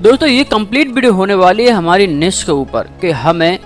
दोस्तों ये complete video होने वाली है हमारी निश के ऊपर कि हमें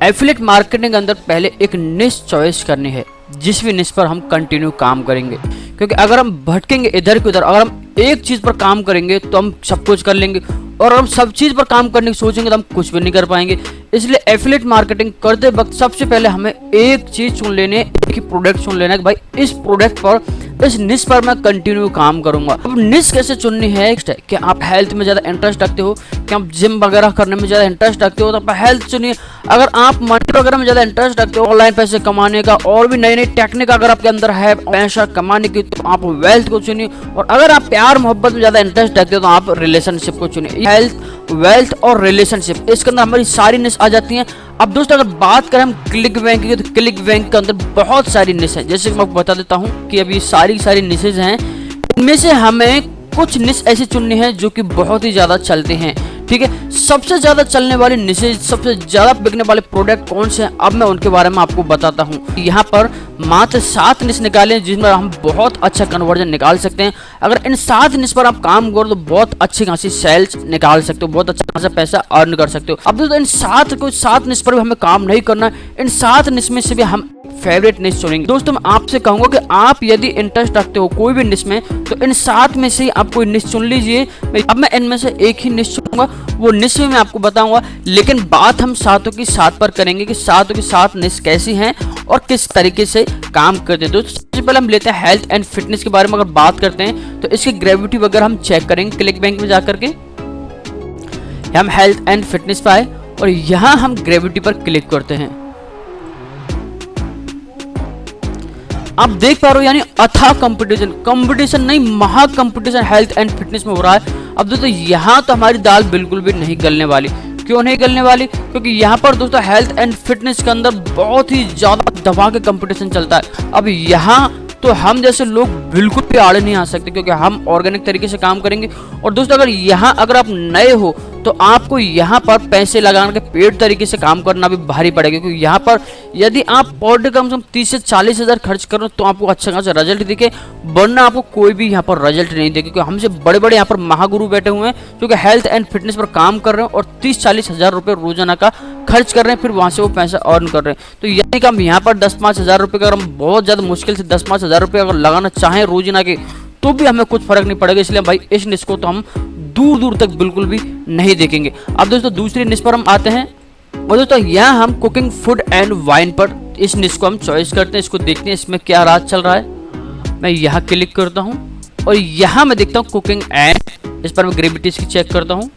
एफिलिएट मार्केटिंग के अंदर पहले एक निश चॉइस करनी है जिस भी निश पर हम कंटिन्यू काम करेंगे। क्योंकि अगर हम भटकेंगे इधर के उधर, अगर हम एक चीज़ पर काम करेंगे तो हम सब कुछ कर लेंगे, और हम सब चीज़ पर काम करने की सोचेंगे तो हम कुछ भी नहीं कर पाएंगे। इसलिए एफिलिएट मार्केटिंग करते वक्त सबसे पहले हमें एक चीज़ चुन लेनी है, एक ही प्रोडक्ट चुन लेना है कि भाई इस प्रोडक्ट पर, इस निश पर मैं कंटिन्यू काम करूंगा। अब निश कैसे चुननी है कि आप हेल्थ में ज़्यादा इंटरेस्ट रखते हो, कि आप जिम वगैरह करने में ज़्यादा इंटरेस्ट रखते हो तो आप हेल्थ चुनिए। अगर आप मनी वगैरह में ज़्यादा इंटरेस्ट रखते हो, ऑनलाइन पैसे कमाने का और भी नई नई टेक्निक अगर आपके अंदर है पैसा कमाने की, तो आप वेल्थ को चुनिए। और अगर आप प्यार मोहब्बत में ज़्यादा इंटरेस्ट रखते हो तो आप रिलेशनशिप को चुनिए। हेल्थ, वेल्थ और रिलेशनशिप, इसके अंदर हमारी सारी निश आ जाती हैं। अब दोस्तों अगर बात करें हम क्लिक बैंक की, तो क्लिक बैंक के अंदर बहुत सारी निश है। जैसे मैं आपको बता देता हूँ कि अभी सारी निशेज हैं, इनमें से हमें कुछ निश ऐसी चुननी है जो कि बहुत ही ज़्यादा चलते हैं। ठीक है, सबसे ज़्यादा चलने वाली निशेज, सबसे ज़्यादा बिकने वाले प्रोडक्ट कौन से हैं, अब मैं उनके बारे में आपको बताता हूँ। यहाँ पर मात्र 7 निश निकाले जिसमें हम बहुत अच्छा कन्वर्जन निकाल सकते हैं। अगर इन 7 निश पर आप काम करो तो बहुत अच्छी खासी सेल्स निकाल सकते हो, बहुत अच्छा खासा पैसा अर्न कर सकते हो। अब दोस्तों इन 7 निश पर भी हमें काम नहीं करना है, इन 7 निश में से भी हम फेवरेट निश चुनेंगे। दोस्तों मैं आपसे कहूंगा कि आप यदि इंटरेस्ट रखते हो कोई भी निश में तो इन 7 में से आप कोई निश चुन लीजिए। अब मैं इनमें से एक ही निश चुनूंगा, वो निश में मैं आपको बताऊंगा, लेकिन बात हम 7 की 7 पर करेंगे कि 7 की 7 निश कैसी हैं और किस तरीके से काम करते हैं। दोस्तों सबसे पहले हम लेते हैं हेल्थ एंड फिटनेस के बारे में। अगर बात करते हैं तो इसकी ग्रेविटी वगैरह हम चेक करेंगे क्लिक बैंक में जाकर के। हम हेल्थ एंड फिटनेस पे आए और यहाँ हम ग्रेविटी पर क्लिक करते हैं। आप देख पा रहे हो यानी अथाह कंपटीशन नहीं, महा कंपटीशन हेल्थ एंड फिटनेस में हो रहा है। अब दोस्तों यहाँ तो हमारी दाल बिल्कुल भी नहीं गलने वाली। क्यों नहीं गलने वाली? क्योंकि यहाँ पर दोस्तों हेल्थ एंड फिटनेस के अंदर बहुत ही ज्यादा दबा के कंपटीशन चलता है। अब यहाँ तो हम जैसे लोग बिल्कुल भी आड़े नहीं आ सकते क्योंकि हम ऑर्गेनिक तरीके से काम करेंगे। और दोस्तों अगर आप नए हो तो आपको यहाँ पर पैसे लगाने के पेड तरीके से काम करना भी भारी पड़ेगा। क्योंकि यहाँ पर यदि आप पर डे कम से कम 30 से 40 हज़ार खर्च करो तो आपको अच्छा खासा रिजल्ट दिखे, वरना आपको कोई भी यहाँ पर रिजल्ट नहीं देगा। क्योंकि हमसे बड़े बड़े यहाँ पर महागुरु बैठे हुए हैं जो कि हेल्थ एंड फिटनेस पर काम कर रहे हैं और 30-40 हज़ार रुपये रोजाना का खर्च कर रहे हैं, फिर वहाँ से वो पैसा अर्न कर रहे हैं। तो यानी कि हम यहाँ पर 10-5 हज़ार रुपये का, अगर हम बहुत ज़्यादा मुश्किल से 10-5 हज़ार रुपये अगर लगाना चाहें रोजाना के, तो भी हमें कुछ फर्क नहीं पड़ेगा। इसलिए भाई इस निश को तो हम दूर दूर तक बिल्कुल भी नहीं देखेंगे। अब दोस्तों दूसरी निश पर हम आते हैं और दोस्तों यहाँ हम कुकिंग, फूड एंड वाइन पर इस निश को हम चॉइस करते हैं। इसको देखते हैं इसमें क्या राज चल रहा है। मैं यहाँ क्लिक करता हूँ और यहाँ मैं देखता हूँ कुकिंग एंड, इस पर मैं ग्रेविटीज की चेक करता हूँ।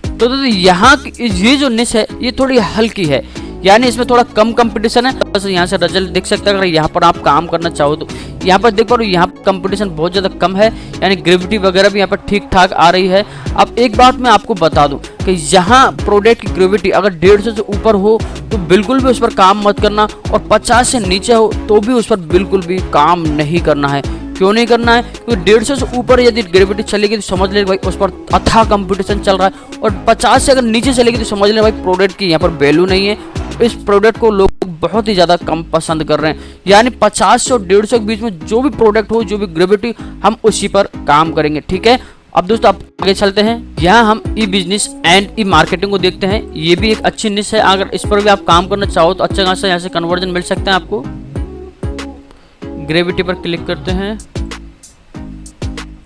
तो दोस्तों यहाँ ये जो निश है ये थोड़ी हल्की है, यानी इसमें थोड़ा कम कंपटीशन है। बस यहाँ से रिजल्ट देख सकते हैं। अगर यहाँ पर आप काम करना चाहो तो यहाँ पर देख पा रहे हो, यहाँ पर कंपटीशन बहुत ज़्यादा कम है, यानी ग्रेविटी वगैरह भी यहाँ पर ठीक ठाक आ रही है। अब एक बात मैं आपको बता दूं कि यहाँ प्रोडक्ट की ग्रेविटी अगर 150 से ऊपर हो तो बिल्कुल भी उस पर काम मत करना, और 50 से नीचे हो तो भी उस पर बिल्कुल भी काम नहीं करना है। क्यों नहीं करना है? क्योंकि 150 से ऊपर यदि ग्रेविटी चलेगी तो समझ ले भाई उस पर अथाह कंपटीशन चल रहा है, और 50 से अगर नीचे चलेगी तो समझ ले भाई प्रोडक्ट की यहाँ पर वैल्यू नहीं है। इस प्रोडक्ट को लोग बहुत ही ज़्यादा कम पसंद कर रहे हैं। यानी 50 से और 150 के बीच में जो भी प्रोडक्ट हो, जो भी ग्रेविटी, हम उसी पर काम करेंगे। ठीक है, अब दोस्तों आप आगे चलते हैं। यहाँ हम ई बिजनेस एंड ई मार्केटिंग को देखते हैं। ये भी एक अच्छी निश है, अगर इस पर भी आप काम करना चाहो तो अच्छा खासा यहाँ से कन्वर्जन मिल सकते हैं आपको। ग्रेविटी पर क्लिक करते हैं।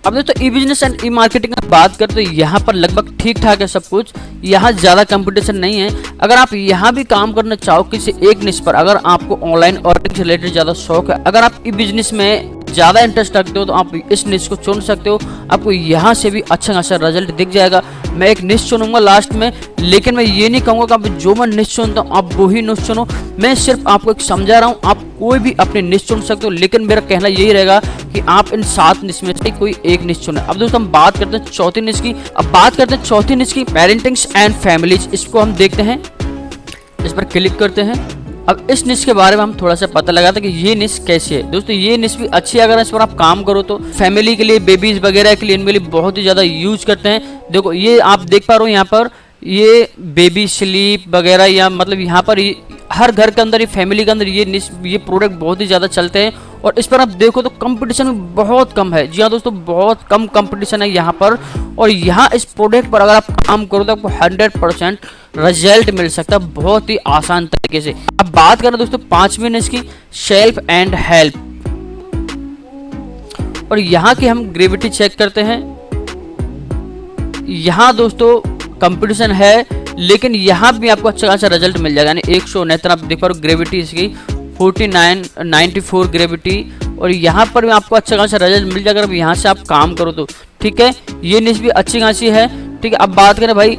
अब दोस्तों ई बिजनेस एंड ई मार्केटिंग की बात करते तो यहाँ पर लगभग ठीक ठाक है सब कुछ, यहाँ ज़्यादा कंपटीशन नहीं है। अगर आप यहाँ भी काम करना चाहो किसी एक निश पर, अगर आपको ऑनलाइन अर्निंग से रिलेटेड ज़्यादा शौक है, अगर आप ई बिजनेस में ज़्यादा इंटरेस्ट रखते हो तो आप इस निश को चुन सकते हो। आपको यहाँ से भी अच्छा खासा रिजल्ट दिख जाएगा। मैं एक निश चुनूंगा लास्ट में, लेकिन मैं ये नहीं कहूँगा कि आप जो मैं निश चुनता हूँ आप वही निश चुनो। मैं सिर्फ आपको एक समझा रहा हूँ, आप कोई भी अपनी निश चुन सकते हो, लेकिन मेरा कहना यही रहेगा कि आप इन 7 निश में से कोई एक निश चुने। अब दोस्तों हम बात करते हैं चौथी निश की। अब बात करते हैं चौथी निश की, पेरेंटिंग्स एंड फैमिलीज। इसको हम देखते हैं, इस पर क्लिक करते हैं। अब इस निश के बारे में हम थोड़ा सा पता लगाते हैं कि ये निश कैसी है। दोस्तों ये निश भी अच्छी है, अगर इस पर आप काम करो तो फैमिली के लिए, बेबीज वगैरह के लिए, इनके लिए बहुत ही ज़्यादा यूज करते हैं। देखो ये आप देख पा रहे हो, यहाँ पर ये बेबी स्लीप वगैरह, या मतलब यहाँ पर हर घर के अंदर, ये फैमिली के अंदर ये प्रोडक्ट बहुत ही ज़्यादा चलते हैं। और इस पर आप देखो तो कंपटीशन भी बहुत कम है। जी हाँ दोस्तों, बहुत कम कंपटीशन है यहाँ पर। और यहाँ इस प्रोडक्ट पर अगर आप काम करो तो आपको 100% रिजल्ट मिल सकता है बहुत ही आसान तरीके से। अब बात करें दोस्तों 5वीं निश की, सेल्फ एंड हेल्प। और यहाँ की हम ग्रेविटी चेक करते हैं। यहाँ दोस्तों कंपटीशन है, लेकिन यहाँ भी आपको अच्छा खासा रिजल्ट मिल जाएगा। यानी 169 आप देख पा रहे हो ग्रेविटी इसकी 94 ग्रेविटी। और यहाँ पर भी आपको अच्छा खासा रिजल्ट मिल जाएगा अगर यहाँ से आप काम करो तो। ठीक है, ये निश भी अच्छी खासी है। ठीक है, अब बात करें भाई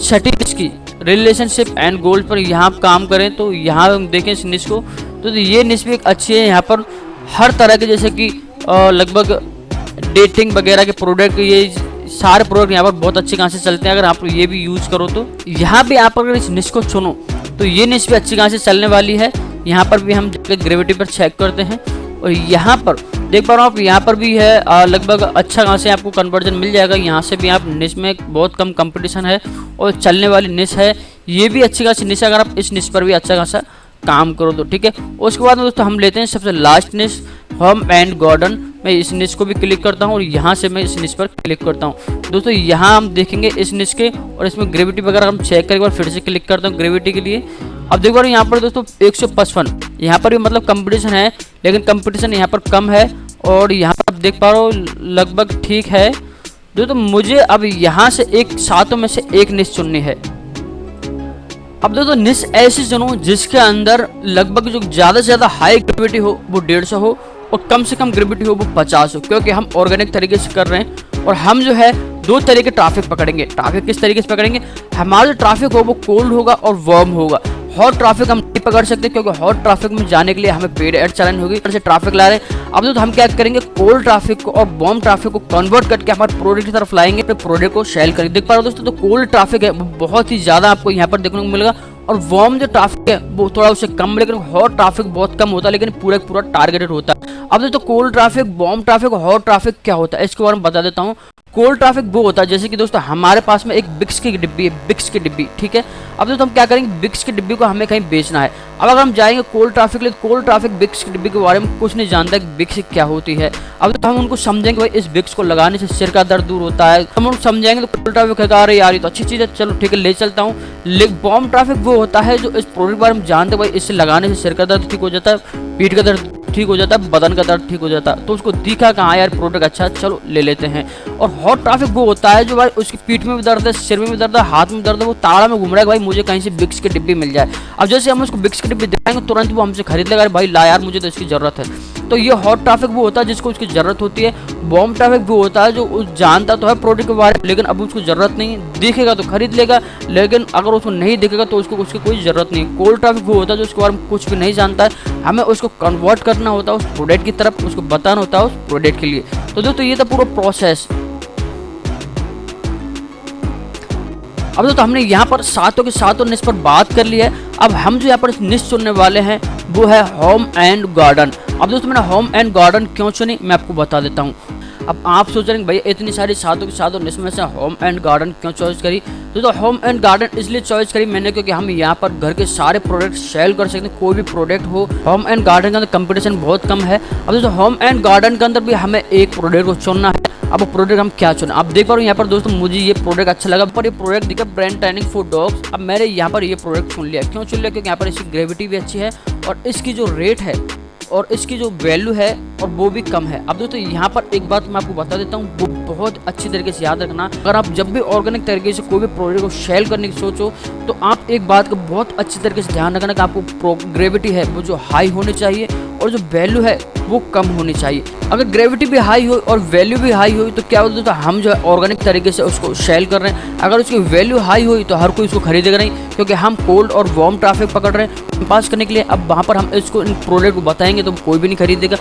6ठी निश की, रिलेशनशिप एंड गोल्स पर यहाँ आप काम करें तो यहाँ हम देखें इस निश को तो ये निश भी एक अच्छी है। यहाँ पर हर तरह के जैसे कि लगभग डेटिंग वगैरह के प्रोडक्ट, ये सारे प्रोडक्ट यहाँ पर बहुत अच्छे कहाँ से चलते हैं। अगर आप ये भी यूज करो तो यहाँ भी आप अगर इस निश को चुनो तो ये निश भी अच्छी कहाँ से चलने वाली है। यहाँ पर भी हम ग्रेविटी पर चेक करते हैं और यहाँ पर देख पा रहे हो आप, यहाँ पर भी है लगभग अच्छा कहाँ से आपको कन्वर्जन मिल जाएगा। यहाँ से भी आप निश में बहुत कम कंपटीशन है और चलने वाली निश है। ये भी अच्छी खासी निश है अगर आप इस निश पर भी अच्छा खासा काम करो तो। ठीक है, उसके बाद दोस्तों हम लेते हैं सबसे लास्ट निश, होम एंड गार्डन। मैं इस निश को भी क्लिक करता हूं और यहाँ से मैं इस निश पर क्लिक करता हूं। दोस्तों यहाँ हम देखेंगे इस निश के और इसमें ग्रेविटी वगैरह हम चेक करके बाद फिर से क्लिक करता हूँ ग्रेविटी के लिए। अब देखो यहाँ पर दोस्तों 155, यहाँ पर भी मतलब कंपटीशन है, लेकिन कंपटीशन यहाँ पर कम है। और यहाँ पर आप देख पा रहे हो लगभग ठीक है दोस्तों। मुझे अब यहाँ से एक सातों में से एक निश चुननी है। अब दोस्तों निश ऐसी चुनो जिसके अंदर लगभग जो ज़्यादा से ज़्यादा हाई ग्रेविटी हो वो 150 हो और कम से कम ग्रेविटी हो वो 50 हो, क्योंकि हम ऑर्गेनिक तरीके से कर रहे हैं। और हम जो है 2 तरह के ट्रैफिक पकड़ेंगे। ट्रैफिक किस तरीके से पकड़ेंगे, हमारा जो ट्रैफिक हो वो कोल्ड होगा और वार्म होगा। हॉट ट्रैफिक हम नहीं पकड़ सकते क्योंकि हॉट ट्रैफिक में जाने के लिए हमें पेड एड चलानी होगी, से ट्रैफिक ला रहे हैं। अब तो हम क्या करेंगे, कोल्ड ट्रैफिक को और वार्म ट्रैफिक को कन्वर्ट करके हमारे प्रोडक्ट की तरफ लाएंगे, अपने प्रोडक्ट को सेल करेंगे। देख पा रहे हो दोस्तों, तो कोल्ड ट्रैफिक है वो बहुत ही ज्यादा आपको यहाँ पर देखने को मिलेगा और वार्म जो ट्रैफिक है वो थोड़ा उससे कम, लेकिन हॉट ट्रैफिक बहुत कम होता है, लेकिन पूरा टारगेटेड होता है। अब दोस्तों कोल्ड ट्रैफिक, वार्म ट्रैफिक और हॉट ट्रैफिक क्या होता है इसके बारे में बता देता हूँ। कोल्ड ट्रैफिक वो होता है जैसे कि दोस्तों हमारे पास में एक बिक्स की डिब्बी है, बिक्स की डिब्बी। ठीक है, अब दोस्तों हम क्या करेंगे, बिक्स की डिब्बी को हमें कहीं बेचना है। अब अगर हम जाएंगे कोल्ड ट्रैफिक लिए, कोल्ड ट्रैफिक बिक्स की डिब्बी के बारे में कुछ नहीं जानता है कि बिक्स क्या होती है। अब तो हम उनको समझेंगे भाई इस बिक्स को लगाने से सिर का दर्द दूर होता है, हम उनको समझाएंगे तो कोल्ड ट्रैफिक कहेगा अरे यार ये तो अच्छी चीज़ है, चलो ठीक है ले चलता हूँ। लेकिन वार्म ट्रैफिक वो होता है जो इस प्रोडक्ट के बारे में जानते हैं भाई इससे लगाने से सिर का दर्द ठीक हो जाता है, पीठ का दर्द ठीक हो जाता है, बदन का दर्द ठीक हो जाता है, तो उसको दिखा कहाँ यार प्रोडक्ट अच्छा है चलो ले लेते हैं। और हॉट ट्रैफिक वो होता है जो भाई उसकी पीठ में भी दर्द है, सिर में भी दर्द है, हाथ में दर्द है, वो ताड़ा में घूम रहा है भाई मुझे कहीं से बिक्स की डिब्बी मिल जाए। अब जैसे हम उसको बिक्स की डिब्बी दिखाएंगे तुरंत वो हमसे खरीद लेगा, भाई ला यार मुझे तो इसकी जरूरत है। तो ये हॉट ट्रैफिक वो होता है जिसको उसकी जरूरत होती है। वार्म ट्रैफिक वो होता है जो जानता तो है प्रोडक्ट के बारे में लेकिन अब उसको जरूरत नहीं, दिखेगा तो खरीद लेगा, लेकिन अगर उसको नहीं दिखेगा तो उसको उसकी कोई जरूरत नहीं। कोल्ड ट्रैफिक वो होता है जो उसके बारे में कुछ भी नहीं जानता है, हमें उसको कन्वर्ट करना होता है उस प्रोडक्ट की तरफ, उसको बताना होता है उस प्रोडक्ट के लिए। तो दोस्तों ये था पूरा प्रोसेस। अब दोस्तों हमने यहाँ पर सातों के सातों निश पर बात कर ली है। अब हम जो यहाँ पर निश चुनने वाले हैं वो है होम एंड गार्डन। अब दोस्तों मैंने होम एंड गार्डन क्यों चुनी मैं आपको बता देता हूँ। अब आप सोच रहे हैं भैया इतनी सारी सातों के सातों निश में से होम एंड गार्डन क्यों चॉइस करी। तो होम एंड गार्डन इसलिए चॉइस करी मैंने क्योंकि हम यहाँ पर घर के सारे प्रोडक्ट सेल कर सकते हैं, कोई भी प्रोडक्ट हो। होम एंड गार्डन के अंदर कंपटीशन बहुत कम है। अब दोस्तों होम एंड गार्डन के अंदर भी हमें एक प्रोडक्ट को चुनना है। अब वो प्रोडक्ट हम क्या चुना, आप देख पा रहे हो यहाँ पर दोस्तों मुझे ये प्रोडक्ट अच्छा लगा, पर ये प्रोडक्ट दिखा ब्रेन ट्रेनिंग फॉर डॉग्स। अब मैंने यहाँ पर ये प्रोडक्ट चुन लिया, क्यों चुन लिया क्योंकि यहाँ पर इसकी ग्रेविटी भी अच्छी है और इसकी जो रेट है और इसकी जो वैल्यू है और वो भी कम है। अब दोस्तों यहाँ पर एक बात मैं आपको बता देता हूँ, वो बहुत अच्छी तरीके से याद रखना। अगर आप जब भी ऑर्गेनिक तरीके से कोई भी प्रोडक्ट को सेल करने की सोचो तो आप एक बात का बहुत अच्छी तरीके से ध्यान रखना कि आपको ग्रेविटी है वो जो हाई होनी चाहिए और जो वैल्यू है वो कम होनी चाहिए। अगर ग्रेविटी भी हाई हो और वैल्यू भी हाई हुई तो क्या होता है, तो हम जो है ऑर्गेनिक तरीके से उसको सेल कर रहे हैं। अगर उसकी वैल्यू हाई हुई तो हर कोई उसको खरीदेगा नहीं, क्योंकि हम कोल्ड और वार्म ट्रैफिक पकड़ रहे हैं पास करने के लिए। अब वहाँ पर हम इसको इन प्रोडक्ट को बताएंगे तो कोई भी नहीं खरीदेगा।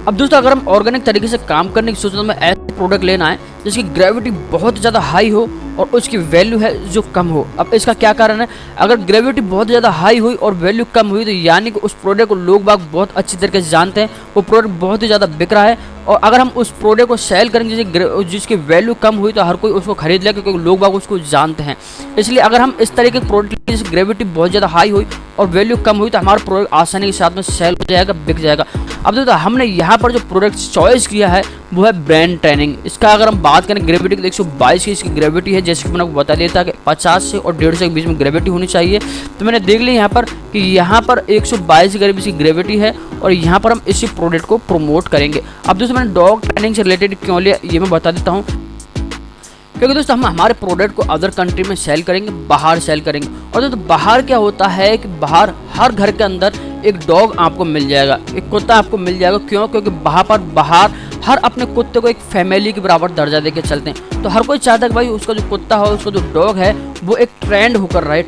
अब दोस्तों अगर हम ऑर्गेनिक तरीके से काम करने की सोच रहे हैं तो ऐसा प्रोडक्ट लेना है जिसकी ग्रेविटी बहुत ज़्यादा हाई हो और उसकी वैल्यू है जो कम हो। अब इसका क्या कारण है, अगर ग्रेविटी बहुत ज़्यादा हाई हुई और वैल्यू कम हुई तो यानी कि उस प्रोडक्ट को लोग बाग बहुत अच्छी तरीके से जानते हैं, वो प्रोडक्ट बहुत ही ज़्यादा बिक रहा है। और अगर हम उस प्रोडक्ट को सेल करेंगे जिसकी वैल्यू कम हुई तो हर कोई उसको खरीद लेगा क्योंकि लोग बाग उसको जानते हैं। इसलिए अगर हम इस तरीके के प्रोडक्ट जिसकी ग्रेविटी बहुत ज़्यादा हाई हुई और वैल्यू कम हुई तो हमारा प्रोडक्ट आसानी के साथ में सेल हो जाएगा, बिक जाएगा। अब दोस्तों हमने यहाँ पर जो प्रोडक्ट चॉइस किया है वो है ब्रांड ट्रेनिंग। इसका अगर हम बात करें ग्रेविटी की, 122 की इसकी ग्रेविटी है, जैसे कि मैंने आपको बता दिया था कि 50 से और 150 के बीच में ग्रेविटी होनी चाहिए। तो मैंने देख लिया यहाँ पर कि यहाँ पर 122 करीब इसकी ग्रेविटी है और यहाँ पर हम इसी प्रोडक्ट को प्रमोट करेंगे। अब दोस्तों मैंने डॉग ट्रेनिंग से रिलेटेड क्यों लिया ये मैं बता देता हूँ, क्योंकि दोस्तों हम हमारे प्रोडक्ट को अदर कंट्री में सेल करेंगे, बाहर सेल करेंगे। और दोस्तों बाहर क्या होता है कि बाहर हर घर के अंदर एक डॉग आपको मिल जाएगा, एक कुत्ता आपको मिल जाएगा। क्यों? क्योंकि बाहर हर अपने कुत्ते को एक फैमिली के बराबर दर्जा देके चलते हैं। तो हर कोई चाहता है कि भाई उसका जो कुत्ता हो, उसका जो डॉग है वो एक ट्रेंड होकर रहे,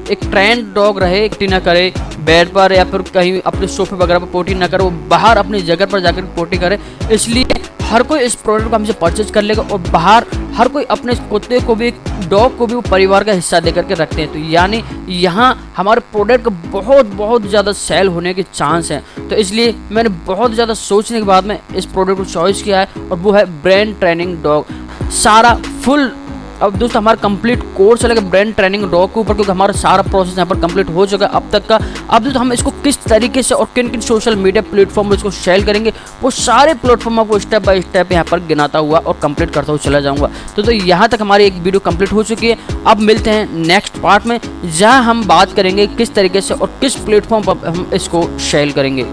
एक ट्रेंड डॉग रहे, एक्टिंग ना करे बेड पर या फिर कहीं अपने सोफे वगैरह पर पोटी ना करे, वो बाहर अपनी जगह पर जाकर पोटी करे। इसलिए हर कोई इस प्रोडक्ट को हमसे परचेज कर लेगा और बाहर हर कोई अपने कुत्ते को भी, डॉग को भी वो परिवार का हिस्सा दे करके रखते हैं। तो यानी यहाँ हमारे प्रोडक्ट का बहुत ज़्यादा सेल होने के चांस हैं। तो इसलिए मैंने बहुत ज़्यादा सोचने के बाद में इस प्रोडक्ट को चॉइस किया है और वो है ब्रांड ट्रेनिंग डॉग। सारा फुल अब दोस्तों हमारा कंप्लीट कोर्स चलेगा ब्रांड ट्रेनिंग डॉग के ऊपर, क्योंकि हमारा सारा प्रोसेस यहाँ पर कंप्लीट हो चुका है अब तक का। अब दोस्तों हम इसको किस तरीके से और किन किन सोशल मीडिया प्लेटफॉर्म में इसको शेयर करेंगे, वो सारे प्लेटफॉर्म को स्टेप बाय स्टेप यहाँ पर गिनाता हुआ और कंप्लीट करता हुआ चला जाऊँगा। तो यहाँ तक हमारी एक वीडियो कंप्लीट हो चुकी है। अब मिलते हैं नेक्स्ट पार्ट में, जहाँ हम बात करेंगे किस तरीके से और किस प्लेटफॉर्म पर हम इसको शेयर करेंगे।